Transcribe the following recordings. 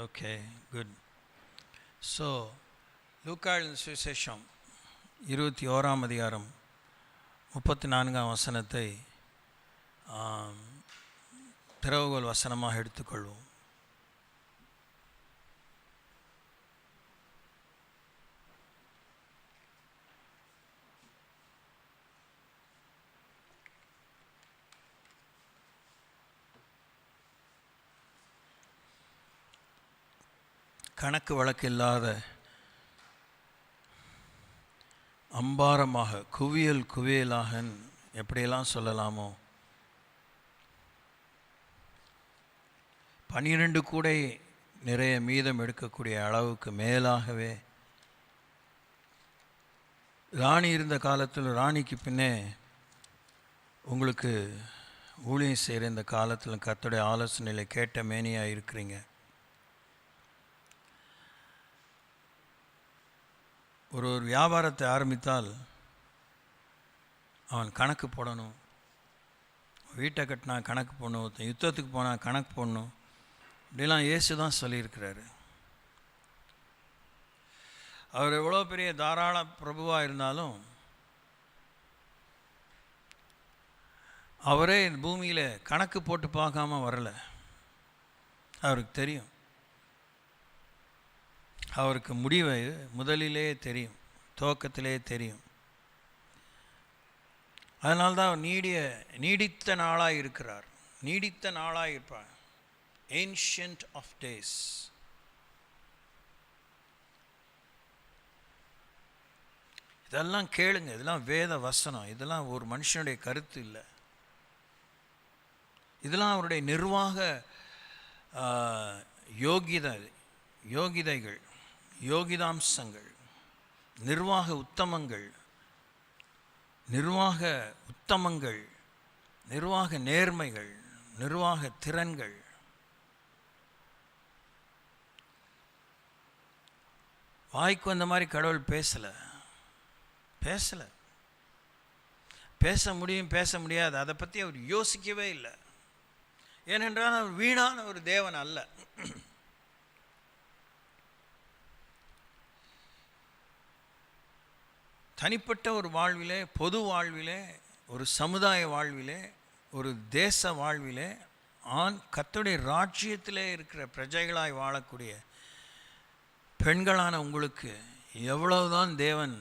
Okay, good. So லூக்காவின் சுவிசேஷம் 21ஆம் அதிகாரம் 34ஆம் வசனத்தை திறவுகோல் வசனமாக எடுத்துக்கொள்வோம். கணக்கு வழக்கு இல்லாத அம்பாரமாக குவியல் குவியலாக எப்படியெல்லாம் சொல்லலாமோ, 12 கூடை நிறைய மீதம் எடுக்கக்கூடிய அளவுக்கு மேலாகவே ராணி இருந்த காலத்தில், ராணிக்கு பின்னே உங்களுக்கு ஊழியம் செய்கிற இந்த காலத்தில் கர்த்தருடைய ஆலோசனையில் கேட்ட மேனியாக இருக்கிறீங்க. ஒரு வியாபாரத்தை ஆரம்பித்தால் அவன் கணக்கு போடணும். வீட்டை கட்டினா கணக்கு போடணும், யுத்தத்துக்கு போனால் கணக்கு போடணும். இப்படிலாம் இயேசு தான் சொல்லியிருக்கிறாரு. அவர் எவ்வளோ பெரிய தாராள பிரபுவாக இருந்தாலும் அவரே இந்த பூமியில் கணக்கு போட்டு பார்க்காம வரலை. அவருக்கு தெரியும், அவருக்கு முடிவை முதலிலே தெரியும், துவக்கத்திலே தெரியும். அதனால்தான் அவர் நீடித்த நாளாக இருக்கிறார், நீடித்த நாளாக இருப்பார். Ancient of days. இதெல்லாம் கேளுங்க, இதெல்லாம் வேத வசனம், இதெல்லாம் ஒரு மனுஷனுடைய கருத்து இல்லை. இதெல்லாம் அவருடைய நிர்வாக யோகிதைகள், யோகிதாம்சங்கள், நிர்வாக உத்தமங்கள், நிர்வாக நேர்மைகள், நிர்வாக திறன்கள். வாய்க்கு வந்த மாதிரி கடவுள் பேசலை. பேச முடியும், பேச முடியாது, அதை பற்றி அவர் யோசிக்கவே இல்லை. ஏனென்றால் அவர் வீணான ஒரு தேவன் அல்ல. தனிப்பட்ட ஒரு வாழ்விலே, பொது வாழ்விலே, ஒரு சமுதாய வாழ்விலே, ஒரு தேச வாழ்விலே, கர்த்தருடைய ராஜ்யத்திலே இருக்கிற பிரஜைகளாய் வாழக்கூடிய பெண்களான உங்களுக்கு எவ்வளவுதான் தேவன்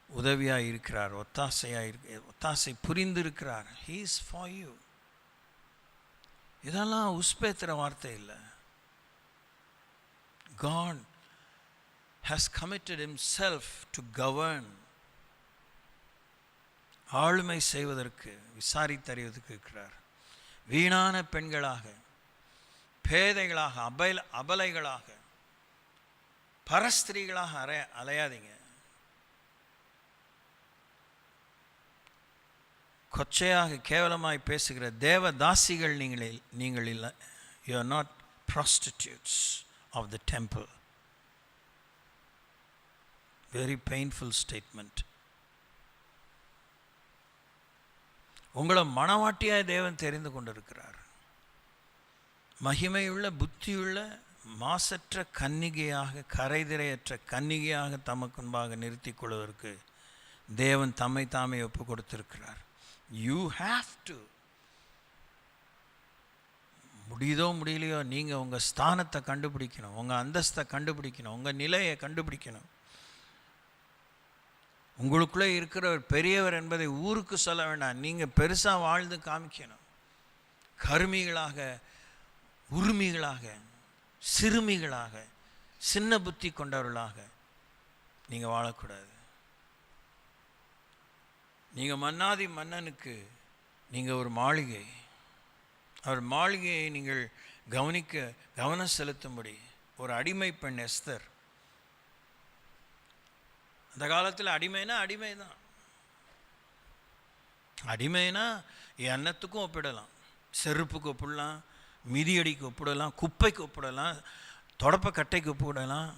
உதவியாக இருக்கிறார், ஒத்தாசை புரிந்திருக்கிறார். He is for you. இதெல்லாம் உஸ்பேத்துற வார்த்தை இல்லை. God has committed himself to govern. ஆளுமை செய்வதற்கு, விசாரித்தறிவதற்கு இருக்கிறார். வீணான பெண்களாக, பேதைகளாக, அபலைகளாக, பரஸ்திரீகளாக அலையாதீங்க. கொச்சையாக கேவலமாய் பேசுகிற தேவதாசிகள் நீங்கள் இல்லை. You are not prostitutes of the temple. Very painful statement. உங்களை மணவாட்டியாய் தேவன் தெரிந்து கொண்டிருக்கிறார். மகிமையுள்ள, புத்தியுள்ள, மாசற்ற கன்னிகையாக, கரைதிரையற்ற கன்னிகையாக தமக்கு முன்பாக நிறுத்திக் கொள்வதற்கு தேவன் தம்மை தாமே ஒப்பு கொடுத்திருக்கிறார். யூ ஹாவ் டு, முடியுதோ முடியலையோ, நீங்கள் உங்கள் ஸ்தானத்தை கண்டுபிடிக்கணும், உங்கள் அந்தஸ்தை கண்டுபிடிக்கணும், உங்கள் நிலையை கண்டுபிடிக்கணும். உங்களுக்குள்ளே இருக்கிற ஒரு பெரியவர் என்பதை ஊருக்கு சொல்ல வேண்டாம், நீங்கள் பெருசாக வாழ்ந்து காமிக்கணும். கருமிகளாக, உரிமைகளாக, சிறுமிகளாக, சின்ன புத்தி கொண்டவர்களாக நீங்கள் வாழக்கூடாது. நீங்கள் மன்னாதி மன்னனுக்கு நீங்கள் ஒரு மாளிகை. அவர் மாளிகையை நீங்கள் கவனம் செலுத்தும்படி ஒரு அடிமை பெண் எஸ்தர். அந்த காலத்தில் அடிமைனா அடிமை தான். அடிமைனா என் அன்னத்துக்கும் ஒப்பிடலாம், செருப்புக்கு ஒப்பிடலாம், மிதியடிக்கு ஒப்பிடலாம், குப்பைக்கு ஒப்பிடலாம், தொடப்ப கட்டைக்கு ஒப்பிடலாம்,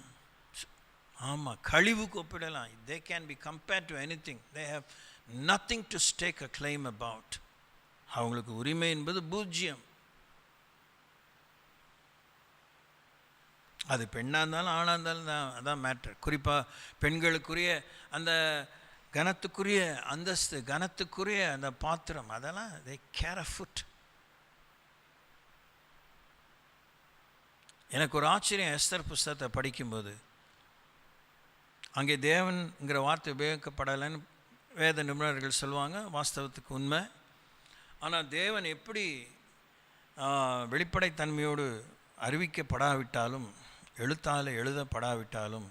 ஆமாம், கழிவுக்கு ஒப்பிடலாம். they can be compared to anything. they have nothing to stake a claim about. அவங்களுக்கு உரிமை என்பது பூஜ்ஜியம். அது பெண்ணாக இருந்தாலும் ஆணாக இருந்தாலும் தான், அதான் மேட்ரு. குறிப்பாக பெண்களுக்குரிய அந்த கனத்துக்குரிய அந்தஸ்து, கனத்துக்குரிய அந்த பாத்திரம், அதெல்லாம் they care a foot. எனக்கு ஒரு ஆச்சரியம், எஸ்தர் புஸ்தகத்தை படிக்கும்போது அங்கே தேவன்கிற வார்த்தை உபயோகிக்கப்படலைன்னு வேத நிபுணர்கள் சொல்லுவாங்க. வாஸ்தவத்துக்கு உண்மை. ஆனால் தேவன் எப்படி வெளிப்படைத்தன்மையோடு அறிவிக்கப்படாவிட்டாலும், எழுத்தால் எழுதப்படாவிட்டாலும்,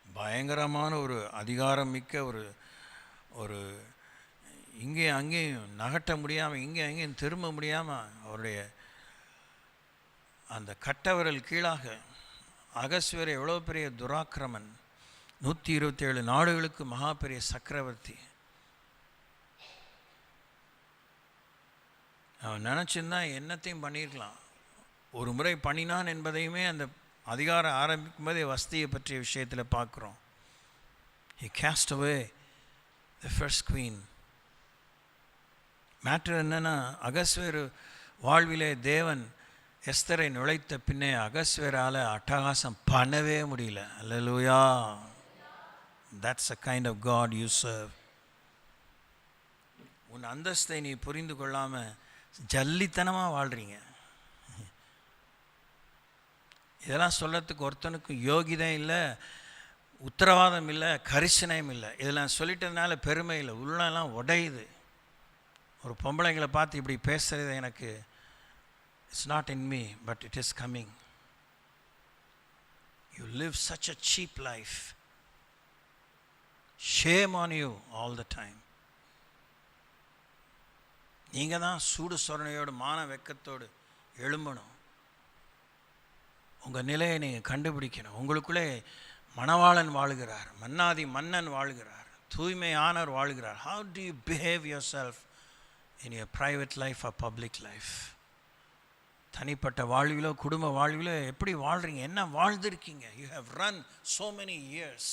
பயங்கரமான ஒரு அதிகாரம் மிக்க ஒரு இங்கேயும் அங்கேயும் நகட்ட முடியாமல், இங்கேயும் அங்கேயும் திரும்ப முடியாமல், அவருடைய அந்த கட்டவிரல் கீழாக அகஸ்வேர் எவ்வளோ பெரிய துராக்கிரமன், 127 நாடுகளுக்கு மகா பெரிய சக்கரவர்த்தி. அவன் நினச்சிருந்தா என்னத்தையும் பண்ணியிருக்கலாம். ஒரு முறை பண்ணினான் என்பதையுமே அந்த அதிகாரம் ஆரம்பிக்கும் போதே வஸ்தியை பற்றிய விஷயத்தில் பார்க்குறோம். He cast away the first queen. Matter என்னென்னா, அகஸ்வேர் வாழ்விலே தேவன் எஸ்தரை நுழைத்த பின்னே அகஸ்வேரால் அட்டகாசம் பண்ணவே முடியல. அல்லேலூயா. That's a kind of God you serve. உன் அந்தஸ்தை நீ புரிந்து கொள்ளாமல் ஜல்லித்தனமாக வாழ்கிறீங்க. இதெல்லாம் சொல்கிறதுக்கு ஒருத்தனுக்கும் யோகிதம் இல்லை, உத்தரவாதம் இல்லை, கரிசனையும் இல்லை. இதெல்லாம் சொல்லிட்டதுனால பெருமை இல்லை, உள்ளெல்லாம் உடையுது. ஒரு பொம்பளைங்களை பார்த்து இப்படி பேசுகிறது எனக்கு, it's not in me but it is coming. You live such a cheap life. Shame on you all the time. நீங்கள் தான் சூடு சொரணையோடு மான வெக்கத்தோடு எழும்பணும். உங்கள் நிலையை நீங்கள் கண்டுபிடிக்கணும். உங்களுக்குள்ளே மணவாளன் வாழுகிறார், மன்னாதி மன்னன் வாழ்கிறார், தூய்மையானவர் வாழ்கிறார். How do you behave yourself in your private life or public life? தனிப்பட்ட வாழ்விலோ குடும்ப வாழ்விலோ எப்படி வாழ்கிறீங்க, என்ன வாழ்ந்திருக்கீங்க? You have run so many years.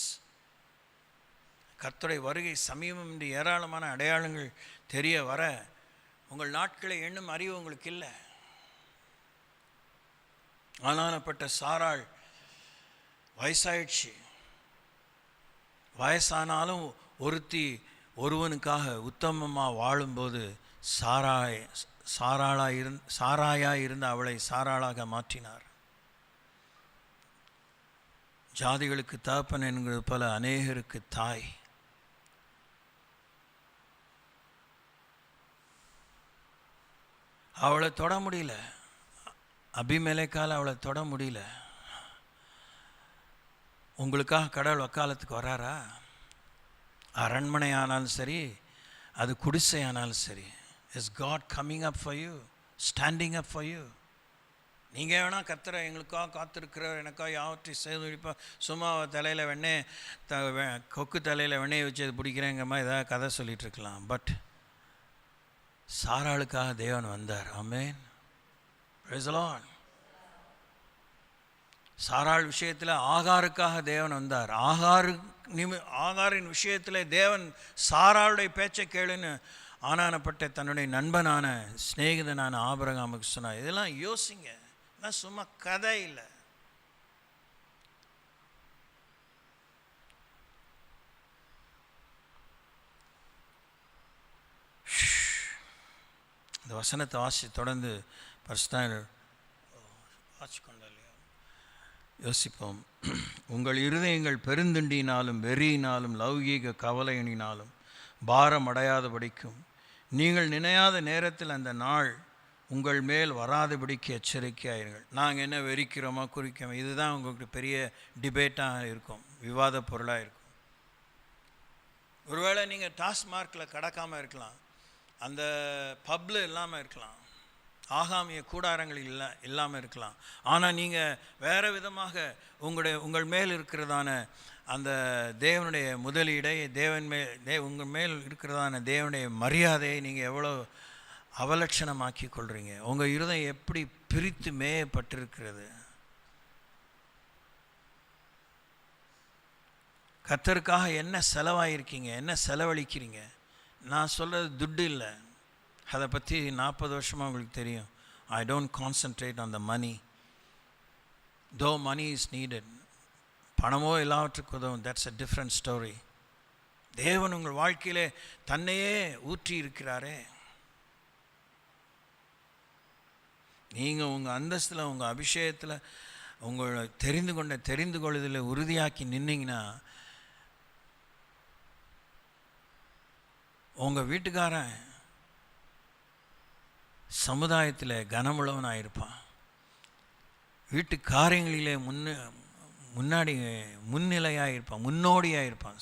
கர்த்தருடைய வருகை சமீபம் என்று ஏராளமான அடையாளங்கள் தெரிய வர உங்கள் நாட்களை எண்ணும் அறிவு உங்களுக்கு இல்லை. ஆனானப்பட்ட சாராள் வயசாயிடுச்சு. வயசானாலும் ஒருவனுக்காக உத்தமமாக வாழும்போது சாராயாக இருந்த அவளை சாராளாக மாற்றினார். ஜாதிகளுக்கு தகப்பன் என்கிறது போல அநேகருக்கு தாய். அவளை தொட முடியல, அபிமெலேக்கால் அவளை தொட முடியல. உங்களுக்காக கடவுள் வக்காலத்துக்கு வராரா? அரண்மனை ஆனாலும் சரி, அது குடிசை ஆனாலும் சரி, is God coming up for you, standing up for you. நீங்கள் வேணால் கர்த்தரை எங்களுக்காக காத்திருக்கிறவர், எனக்காக யாவற்றையும் செய்து முடிப்பா, சும்மா தலையில் கொக்கு தலையில் வெண்ணெயை வச்சு அது பிடிக்கிறேங்கிற மாதிரி ஏதாவது கதை சொல்லிகிட்டு இருக்கலாம். பட் சாராளுக்காக தேவன் வந்தார். ஆமென். Praise the lord. சாராள் விஷயத்தில் ஆகாருக்காக தேவன் வந்தார். ஆகாரின் விஷயத்தில் தேவன் சாராளுடைய பேச்சை கேளுன்னு ஆனானப்பட்ட தன்னுடைய நண்பனான சிநேகிதனான ஆபிரகாமுக்கு சொன்னார். இதெல்லாம் யோசிங்க, இதெல்லாம் சும்மா கதை இல்லை. இந்த வசனத்தை வாசி தொடர்ந்து யோசிப்போம். உங்கள் இருதயங்கள் பெருந்திண்டினாலும் வெறியினாலும் லௌகீக கவலையினாலும் பாரம் அடையாதபடிக்கும் நீங்கள் நினையாத நேரத்தில் அந்த நாள் உங்கள் மேல் வராதபடிக்கு எச்சரிக்கையாயிருங்கள். நாங்கள் என்ன வெறிக்கிறோமா குறிக்கிறோமா, இதுதான் உங்களுக்கு பெரிய டிபேட்டாக இருக்கும், விவாத பொருளாக இருக்கும். ஒருவேளை நீங்கள் டாஸ்மார்க்கில் கடக்காமல் இருக்கலாம், அந்த பப்பில் இல்லாமல் இருக்கலாம், ஆகாமிய கூடாரங்கள் இல்லாமல் இருக்கலாம். ஆனால் நீங்கள் வேறு விதமாக உங்கள் மேல் இருக்கிறதான அந்த தேவனுடைய முதலீடை, உங்கள் மேல் இருக்கிறதான தேவனுடைய மரியாதையை நீங்கள் எவ்வளோ அவலட்சணமாக்கி கொள்கிறீங்க. உங்கள் இருதயம் எப்படி பிரித்து மேயப்பட்டிருக்கிறது. கர்த்தருக்காக என்ன செலவாயிருக்கீங்க, என்ன செலவழிக்கிறீங்க. நான் சொல்கிறது துட்டு இல்லை, அதை பற்றி 40 வருஷமாக உங்களுக்கு தெரியும். I don't concentrate on the money. though money is needed. பணமோ எல்லாவற்றுக்கும் உதவும். That's a different story. தேவன் உங்கள் வாழ்க்கையிலே தன்னையே ஊற்றி இருக்கிறாரே. நீங்கள் உங்கள் அந்தஸ்தில், உங்கள் அபிஷேகத்தில், உங்களை தெரிந்து கொள்வதில் உறுதியாக்கி நின்னீங்கன்னா உங்கள் வீட்டுக்காரன் சமுதாயத்தில் கனமுள்ளவனாக இருப்பான். வீட்டு காரியங்களிலே முன்னிலையாக இருப்பான், முன்னோடியாக இருப்பான்.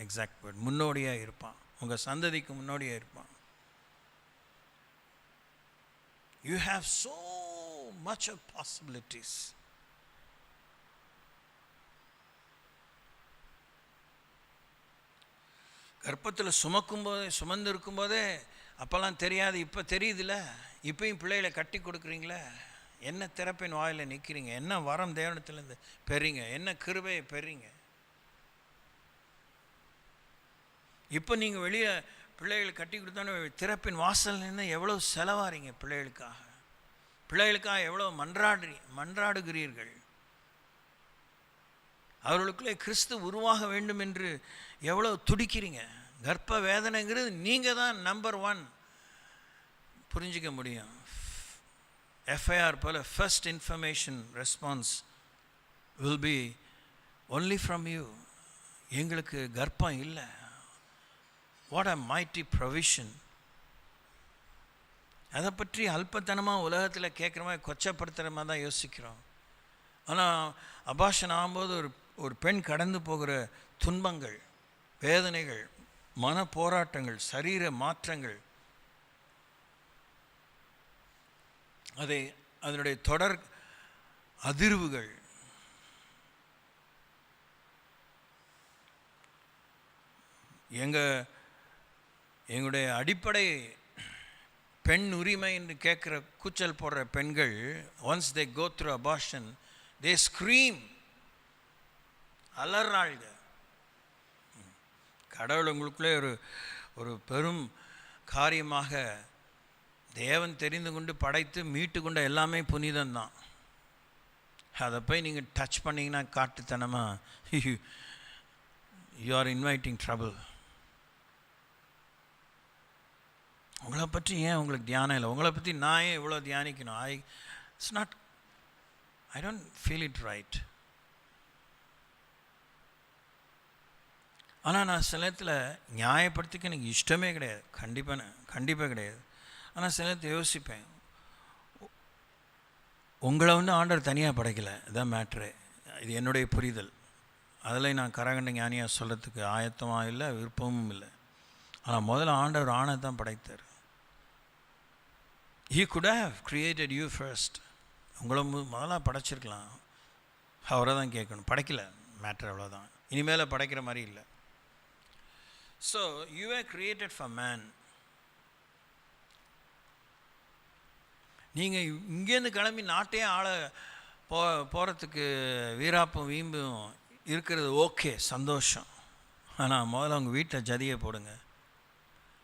எக்ஸாக்ட் வேர்ட், முன்னோடியாக இருப்பான். உங்கள் சந்ததிக்கு முன்னோடியாக இருப்பான். You have so much of possibilities. கர்ப்பத்தில் சுமந்து இருக்கும்போதே அப்போல்லாம் தெரியாது, இப்போ தெரியுதுல்ல. இப்பயும் பிள்ளைகளை கட்டி கொடுக்குறீங்களே, என்ன திறப்பின் வாயில் நிற்கிறீங்க, என்ன வரம் தேவனத்திலேருந்து பெறீங்க, என்ன கிருபையை பெறீங்க. இப்போ நீங்கள் வெளியே பிள்ளைகளை கட்டி கொடுத்தோன்னு திறப்பின் வாசல் நின்று எவ்வளோ செலவாறீங்க பிள்ளைகளுக்காக எவ்வளோ மன்றாடுகிறீர்கள். அவர்களுக்குள்ளே கிறிஸ்து உருவாக வேண்டும் என்று எவ்வளோ துடிக்கிறீங்க. கர்ப்ப வேதனைங்கிறது நீங்கள் தான் நம்பர் 1 புரிஞ்சிக்க முடியும். எஃப்ஐஆர் போல first information response will be only from you. எங்களுக்கு கர்ப்பம் இல்லை. What a mighty provision. அதை பற்றி அல்பத்தனமாக உலகத்தில் கேட்குற மாதிரி கொச்சப்படுத்துகிற மாதிரி தான் யோசிக்கிறோம். ஆனால் அபாஷன் ஆகும்போது ஒரு பெண் கடந்து போகிற துன்பங்கள், வேதனைகள், மன போராட்டங்கள், சரீர மாற்றங்கள், அதனுடைய தொடர் அதிர்வுகள், எங்களுடைய அடிப்படை பெண் உரிமை என்று கேட்குற கூச்சல் போடுற பெண்கள், once they go through abortion they scream, அலறாள்க. கடவுள் உங்களுக்குள்ளே ஒரு பெரும் காரியமாக தேவன் தெரிந்து கொண்டு படைத்து மீட்டு கொண்ட எல்லாமே புனிதம்தான். அதை போய் நீங்கள் டச் பண்ணிங்கன்னா காட்டுத்தனமாக யூ ஆர் இன்வைட்டிங் ட்ரபிள். உங்களை பற்றி ஏன் உங்களுக்கு தியானம் இல்லை? உங்களை பற்றி நான் ஏன் இவ்வளோ தியானிக்கணும்? I don't feel it right. ஆனால் நான் சில நேரத்தில் நியாயப்படுத்திக்க எனக்கு இஷ்டமே கிடையாது, கண்டிப்பாக கிடையாது. ஆனால் சில நேரத்தில் யோசிப்பேன், உங்களை ஆண்டவர் தனியாக படைக்கலை, இதுதான் மேட்ரு. இது என்னுடைய புரிதல். அதில் நான் கரகண்ட ஞானியாக சொல்கிறதுக்கு ஆயத்தமாக இல்லை, விருப்பமும் இல்லை. ஆனால் முதல்ல ஆண்டவர் ஆணை தான் படைத்தார். He could have created you first. உங்களை முதலாக படைச்சிருக்கலாம். அவரை தான் கேட்கணும். படைக்கலை, மேட்ரு அவ்வளோதான். இனிமேல் படைக்கிற மாதிரி இல்லை. So you were created for man. நீங்கள் இங்கேருந்து கிளம்பி நாட்டையே போகிறதுக்கு வீராப்பும் வீம்பும் இருக்கிறது ஓகே, சந்தோஷம். ஆனால் முதல்ல உங்கள் வீட்டில் ஜதியை போடுங்க.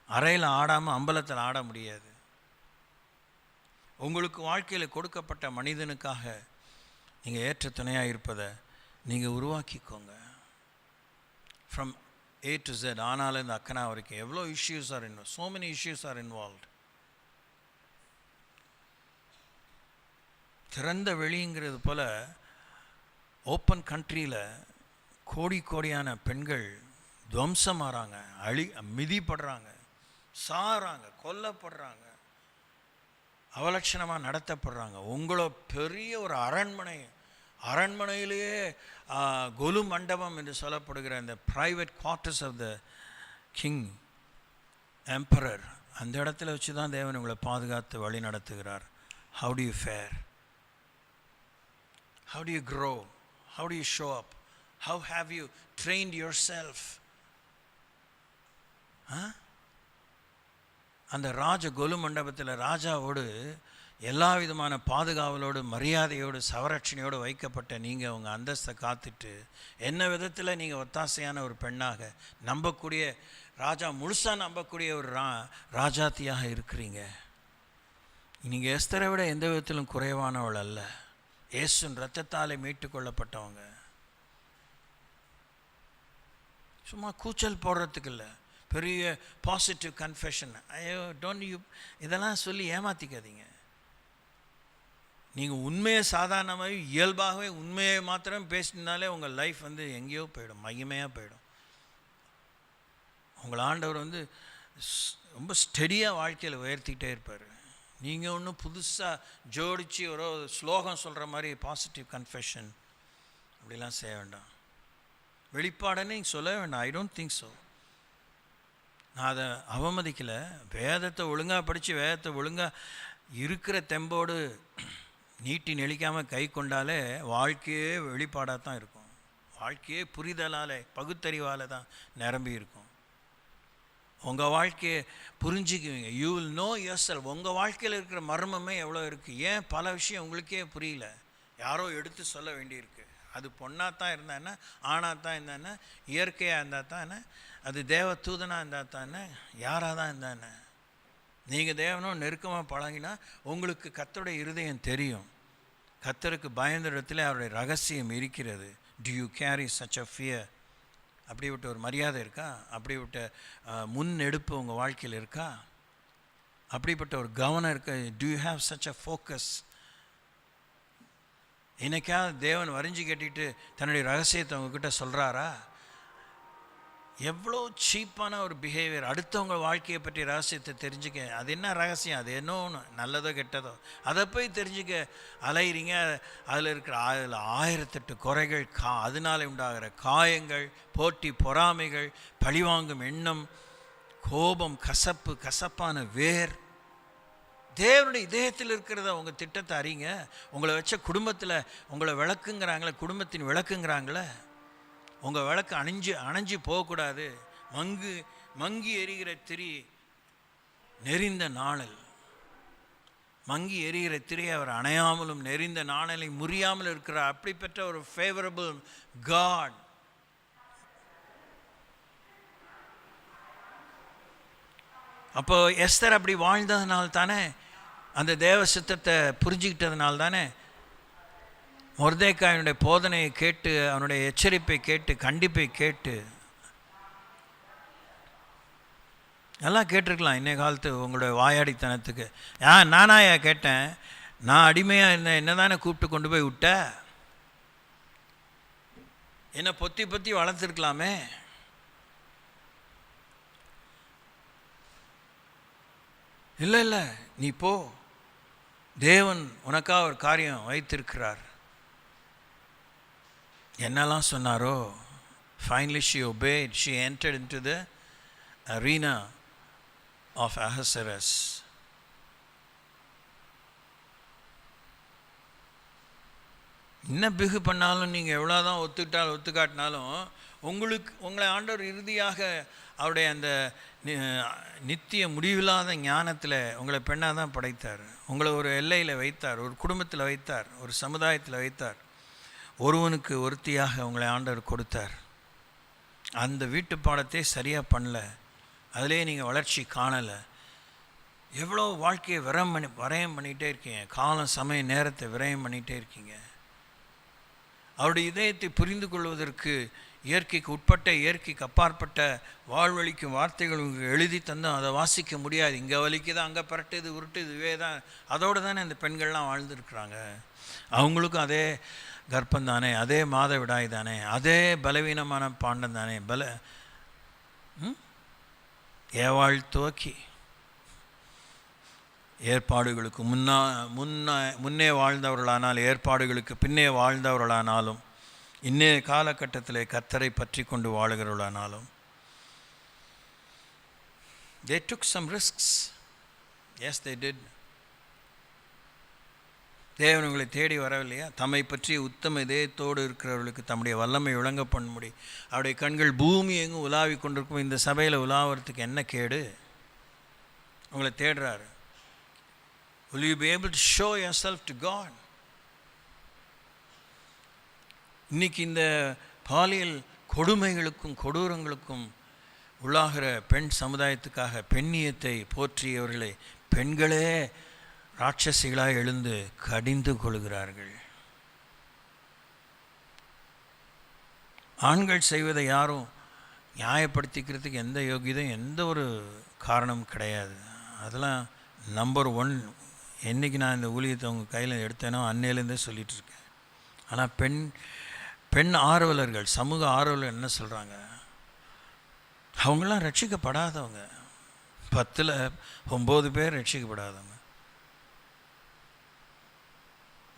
அறையில் ஆடாமல் அம்பலத்தில் ஆட முடியாது. உங்களுக்கு வாழ்க்கையில் கொடுக்கப்பட்ட மனிதனுக்காக நீங்கள் ஏற்ற துணையாக இருப்பதை நீங்கள் உருவாக்கிக்கோங்க. ஃப்ரம் A to Z, ஆனாலும் அக்கனா வரைக்கும் எவ்வளோ issues are involve, so many issues are involved. திறந்த வெளிங்கிறது போல் ஓப்பன் கண்ட்ரியில் கோடியான பெண்கள் துவம்சமாகறாங்க, மிதிப்படுறாங்க, சாகிறாங்க, கொல்லப்படுறாங்க, அவலட்சணமாக நடத்தப்படுறாங்க. உங்களோ பெரிய ஒரு அரண்மனையிலேயே கொலு மண்டபம் என்று சொல்லப்படுகிற அந்த private quarters of the king emperor, அந்த இடத்துல வச்சு தான் தேவன் உங்களை பாதுகாத்து வழி நடத்துகிறார். How do you fare? How do you grow? How do you show up? How have you trained yourself? அந்த கொலு மண்டபத்தில் ராஜாவோடு எல்லா விதமான பாதுகாவலோடு, மரியாதையோடு, சவரட்சணையோடு வைக்கப்பட்ட நீங்கள் உங்கள் அந்தஸ்தை காத்துட்டு என்ன விதத்தில் நீங்கள் ஒத்தாசையான ஒரு பெண்ணாக நம்பக்கூடிய, ராஜா முழுசாக நம்பக்கூடிய ஒரு ராஜாத்தியாக இருக்கிறீங்க. நீங்கள் எஸ்தரை விட எந்த விதத்திலும் குறைவானவள் அல்ல. இயேசுவின் இரத்தத்தாலே மீட்டு கொள்ளப்பட்டவங்க. சும்மா கூச்சல் போடுறதுக்கு இல்லை, பெரிய பாசிட்டிவ் கன்ஃபெஷன். ஐயோ டோன்ட் யூ இதெல்லாம் சொல்லி ஏமாற்றிக்காதீங்க. நீங்கள் உண்மையை சாதாரணமாகவே இயல்பாகவே உண்மையை மாத்திரம் பேசினாலே உங்கள் லைஃப் எங்கேயோ போயிடும், மகிமையாக போயிடும். உங்கள் ஆண்டவர் ரொம்ப ஸ்டெடியாக வாழ்க்கையில் உயர்த்திக்கிட்டே இருப்பார். நீங்கள் ஒன்றும் புதுசாக ஜோடித்து ஒரு ஸ்லோகம் சொல்கிற மாதிரி பாசிட்டிவ் கன்ஃபெஷன் அப்படிலாம் செய்ய வேண்டாம். வெளிப்பாடுன்னு நீங்கள் சொல்ல வேண்டாம். I don't think so. நான் அதை அவமதிக்கலை. வேதத்தை ஒழுங்காக படித்து வேதத்தை ஒழுங்காக இருக்கிற தெம்போடு நீட்டி நெளிக்காமல் கை கொண்டாலே வாழ்க்கையே வெளிப்பாடாக தான் இருக்கும். வாழ்க்கையே புரிதலால் பகுத்தறிவால் தான் நிரம்பி இருக்கும். உங்கள் வாழ்க்கையை புரிஞ்சுக்குவீங்க. You will know yourself. உங்கள் வாழ்க்கையில் இருக்கிற மர்மமே எவ்வளோ இருக்குது. ஏன் பல விஷயம் உங்களுக்கே புரியல, யாரோ எடுத்து சொல்ல வேண்டியிருக்கு. அது பொண்ணாக தான் இருந்தானே, ஆணாக தான் இருந்தானே, இயற்கையாக இருந்தால் தான் என்ன, அது தேவ தூதனாக இருந்தால் தான் என்ன, யாராக தான் இருந்தானே. நீங்கள் தேவனும் நெருக்கமாக பழகினா உங்களுக்கு கர்த்தருடைய இருதயம் தெரியும். கர்த்தருக்கு பயந்த இடத்துல அவருடைய ரகசியம் இருக்கிறது. To you carry such a fear? அப்படிப்பட்ட ஒரு மரியாதை இருக்கா? அப்படிப்பட்ட முன்னெடுப்பு உங்கள் வாழ்க்கையில் இருக்கா? அப்படிப்பட்ட ஒரு கவனம் இருக்கா? To you have such a focus? என்னைக்காவது தேவன் வரைஞ்சி கட்டிட்டு தன்னுடைய ரகசியத்தை உங்ககிட்ட சொல்கிறாரா? எவ்வளோ சீப்பான ஒரு பிஹேவியர். அடுத்தவங்க வாழ்க்கையை பற்றி ரகசியத்தை தெரிஞ்சுக்க. அது என்ன ரகசியம்? அது என்ன ஒன்று நல்லதோ கெட்டதோ அதை போய் தெரிஞ்சுக்க அலையிறீங்க. அதில் இருக்கிற 1008 குறைகள், அதனால் உண்டாகிற காயங்கள், போட்டி பொறாமைகள், பழிவாங்கும் எண்ணம், கோபம், கசப்பு, கசப்பான வேர். தேவனுடைய இதயத்தில் இருக்கிறத உங்கள் திட்டத்தை அறிங்க. உங்களை வச்ச குடும்பத்தில் உங்களை விளக்குங்கிறாங்களே, குடும்பத்தின் விளக்குங்கிறாங்களே, உங்கள் விளக்கு அணைஞ்சு போகக்கூடாது. மங்கி எரிகிற திரி நெறிந்த நாணல், மங்கி எரிகிற திரை அவர் அணையாமலும் நெறிந்த நாணலை முறியாமல் இருக்கிறார். அப்படிப்பட்ட ஒரு ஃபேவரபிள் காட். அப்போ எஸ்தர் அப்படி வாழ்ந்ததுனால தானே, அந்த தேவ சித்தத்தை புரிஞ்சுக்கிட்டதுனால தானே மொர்தெக்காயினுடைய போதனையை கேட்டு, அவனுடைய எச்சரிப்பை கேட்டு, கண்டிப்பை கேட்டு எல்லாம் கேட்டிருக்கலாம். இன்னைய காலத்து உங்களுடைய வாயாடித்தனத்துக்கு நானாயா கேட்டேன்? நான் அடிமையாக இருந்தேன், என்ன தானே கூப்பிட்டு கொண்டு போய் விட்ட? என்னை பொத்தி வளர்த்துருக்கலாமே. இல்லை, நீ போ, தேவன் உனக்காக ஒரு காரியம் வைத்திருக்கிறார். என்னெல்லாம் சொன்னாரோ. Finally she obeyed. She entered into the arena of Ahasuerus. என்ன பிகு பண்ணாலும், நீங்கள் எவ்வளோதான் ஒத்துக்காட்டினாலும் உங்களை ஆண்டவர் இறுதியாக அவருடைய அந்த நித்திய முடிவில்லாத ஞானத்தில் உங்களை பெண்ணாக தான் படைத்தார். உங்களை ஒரு எல்லையில் வைத்தார், ஒரு குடும்பத்தில் வைத்தார், ஒரு சமுதாயத்தில் வைத்தார், ஒருவனுக்கு ஒருத்தியாக உங்களை ஆண்டவர் கொடுத்தார். அந்த வீட்டு பாடத்தை சரியாக பண்ணல, அதிலே நீங்கள் வளர்ச்சி காணலை. எவ்வளோ வாழ்க்கையை விரயம் பண்ணிகிட்டே இருக்கீங்க, காலம் சமய நேரத்தை விரயம் பண்ணிகிட்டே இருக்கீங்க. அவருடைய இதயத்தை புரிந்து கொள்வதற்கு இயற்கைக்கு உட்பட்ட, இயற்கைக்கு அப்பாற்பட்ட வாழ்வழிக்கும் வார்த்தைகள் உங்களுக்கு எழுதி தந்தோம், அதை வாசிக்க முடியாது. இங்கே வலிக்குது, அங்கே பரட்டுது, உருட்டுது, இதுவே தான். அதோடு தானே இந்த பெண்கள்லாம் வாழ்ந்துருக்குறாங்க. அவங்களுக்கும் அதே கர்ப்பம் தானே, அதே மாதவிடாய் தானே, அதே பலவீனமான பாண்டம் தானே. ஏவாள் துவக்கி ஏற்பாடுகளுக்கு முன்னே வாழ்ந்தவர்களானால், ஏற்பாடுகளுக்கு பின்னே வாழ்ந்தவர்களானாலும், இன்னைய காலகட்டத்தில் கர்த்தரை பற்றி கொண்டு வாழுகிறவர்களானாலும், they took some risks. Yes, they did. தேவன் உங்களை தேடி வரவில்லையா? தம்மை பற்றிய உத்தம இதயத்தோடு இருக்கிறவர்களுக்கு தம்முடைய வல்லமை விளங்க பண்ணும்படி அவருடைய கண்கள் பூமி எங்கும் உலாவி கொண்டிருக்கும். இந்த சபையில் உலாவறதுக்கு என்ன கேடு? உங்களை தேடுறாரு. Will you be able to show yourself to God? இன்னைக்கு இந்த பாலியல் கொடுமைகளுக்கும் கொடூரங்களுக்கும் உள்ளாகிற பெண் சமுதாயத்துக்காக பெண்ணியத்தை போற்றியவர்களை பெண்களே ராட்சசிகளாக எழுந்து கடிந்து கொள்கிறார்கள். ஆண்கள் செய்வதை யாரும் நியாயப்படுத்திக்கிறதுக்கு எந்த யோகியதையும் எந்த ஒரு காரணமும் கிடையாது. அதெல்லாம் நம்பர் 1. என்றைக்கு நான் இந்த ஊழியத்தை உங்கள் கையில் எடுத்தேனோ அன்னையிலேருந்தே சொல்லிகிட்ருக்கேன். ஆனால் பெண் ஆர்வலர்கள், சமூக ஆர்வலர்கள் என்ன சொல்கிறாங்க? அவங்களாம் ரட்சிக்கப்படாதவங்க. 10ல் 9 பேர் ரட்சிக்கப்படாதவங்க.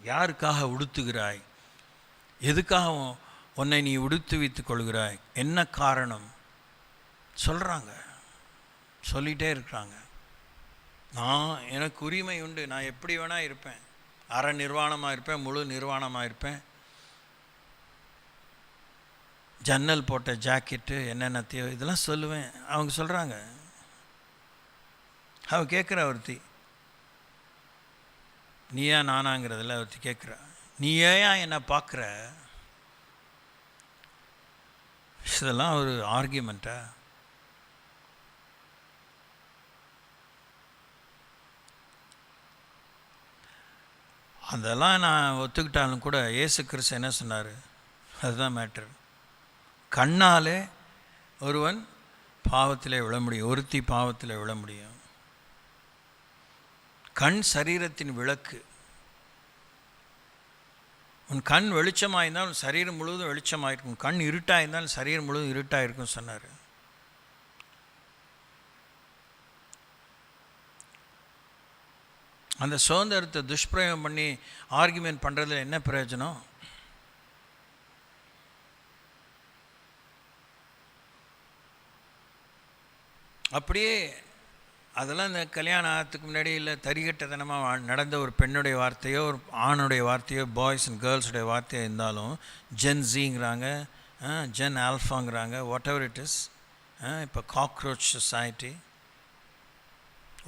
யாருக்காக உடுத்துகிறாய்? எதுக்காக உன்னை நீ உடுத்து வைத்துக் கொள்கிறாய்? என்ன காரணம்? சொல்கிறாங்க, சொல்லிகிட்டே இருக்கிறாங்க. எனக்கு உரிமை உண்டு, நான் எப்படி வேணால் இருப்பேன், அரை நிர்வாணமாக இருப்பேன், முழு நிர்வாணமாக இருப்பேன், ஜன்னல் போட்ட ஜாக்கெட்டு என்னென்னத்தையோ இதெல்லாம் சொல்லுவேன். அவங்க சொல்கிறாங்க. அவ கேட்குற ஒருத்தி, நீயா நானாங்கிறதில்ல, ஒருத்தி கேட்குறா, நீ ஏன் என்னை பார்க்குற? இதெல்லாம் ஒரு ஆர்கியூமெண்ட்டா? அதெல்லாம் நான் ஒத்துக்கிட்டாலும் கூட இயேசு கிறிஸ்து என்ன சொன்னார்? அதுதான் மேட்டர். கண்ணாலே ஒருவன் பாவத்தில் விழ முடியும், ஒருத்தி பாவத்தில் விழ முடியும். கண் சரீரத்தின் விளக்கு. உன் கண் வெளிச்சமாக இருந்தால் உன் சரீரம் முழுவதும் வெளிச்சமாக இருக்கும். கண் இருட்டாக இருந்தால் சரீரம் முழுவதும் இருட்டாக இருக்கும் சொன்னார். அந்த சுதந்திரத்தை துஷ்பிரயோகம் பண்ணி ஆர்கியூமெண்ட் பண்ணுறதுல என்ன பிரயோஜனம்? அப்படியே அதெல்லாம் இந்த கல்யாணம் ஆகிறதுக்கு முன்னாடி இல்லை தரிகட்டத்தனமாக நடந்த ஒரு பெண்ணுடைய வார்த்தையோ ஒரு ஆணுடைய வார்த்தையோ பாய்ஸ் அண்ட் கேர்ள்ஸுடைய வார்த்தையோ இருந்தாலும் ஜென் ஜிங்கிறாங்க, ஜென் ஆல்ஃபாங்கிறாங்க, வாட் எவர் இட் இஸ். இப்போ cockroach society.